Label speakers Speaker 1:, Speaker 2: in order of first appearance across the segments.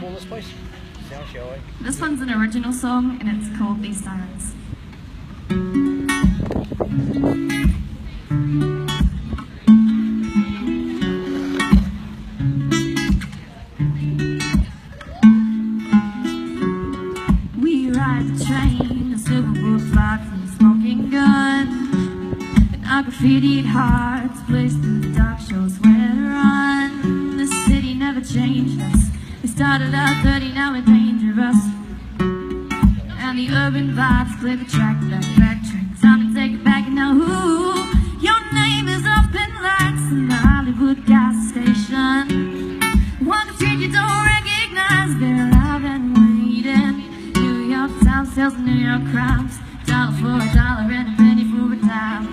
Speaker 1: perform this, please? Sound, shall we?
Speaker 2: This one's an original song and it's called These Sirens. We ride the train, the silver wolf fly from the smoking gun, and our graffitied hearts placed in the dark shows where to run. The city never changed us. We started out 30, now we're dangerous. And the urban vibes play the track, that track. Time to take it back and now who? Your name is up in lights in the Hollywood gas station. One street you don't recognize, they're alive and waiting. New York Times sells New York crimes. $1 for $1 and a penny for a dime.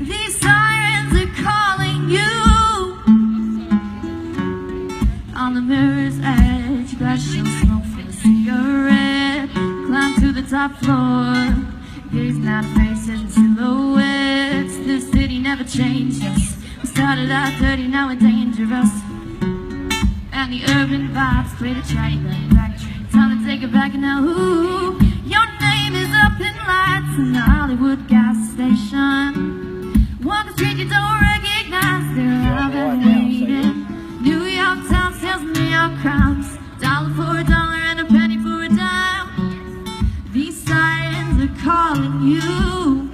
Speaker 2: These sirens are calling you. On the mirror's edge, glass shell smoke for a cigarette. Climb to the top floor, gazing at faces and silhouettes. This city never changed us. We started out 30, now we're dangerous. And the urban vibes play the track, back track. Time to take it back and now who? Your name is up in lights in the Hollywood gas station. Walk the street you don't recognize, they're alive and waiting. New York Times tells New York crimes. $1 for $1 and a penny for a dime. These sirens are calling you.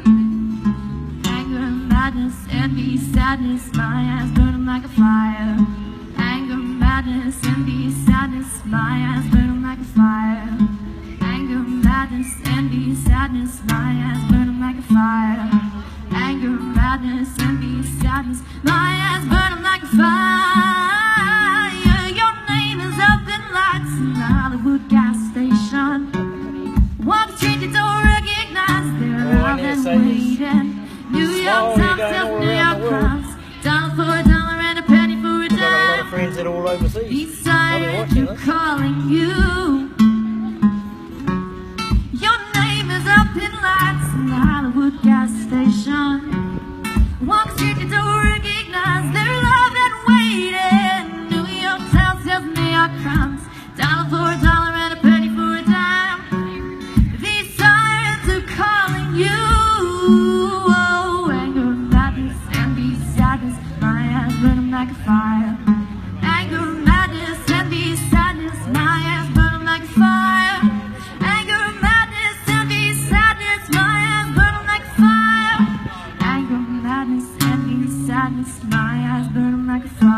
Speaker 2: Anger, madness, envy, sadness. My eyes burning like a fire. Anger, madness, envy, sadness. My eyes burning like a fire. Anger, madness, envy, sadness. My eyes burning like a fire. Anger, madness, envy, sadness. My eyes burning like a fire. Your name is up in lights in the Hollywood gas station. Walk the street you don't recognize, they're alive and waiting. New York Times tells New York crimes. $1 for $1 and a penny for a dime.
Speaker 1: Got a lot of friends that are all overseas.
Speaker 2: These sirens are calling you. Your name is up in lights in the Hollywood gas station. Walk the street you don't recognize, they're alive and waiting. New York Times tells New York crimes. $1 for $1 and a penny for a dime. These sirens are calling you. Oh, anger, madness, envy, sadness. My eyes burning like a fire. Anger, madness, envy, sadness. My eyes burning like a fire. Anger, madness, envy, sadness. My eyes burning like a fire. Anger, madness, envy, sadness. My eyes burning like a fire.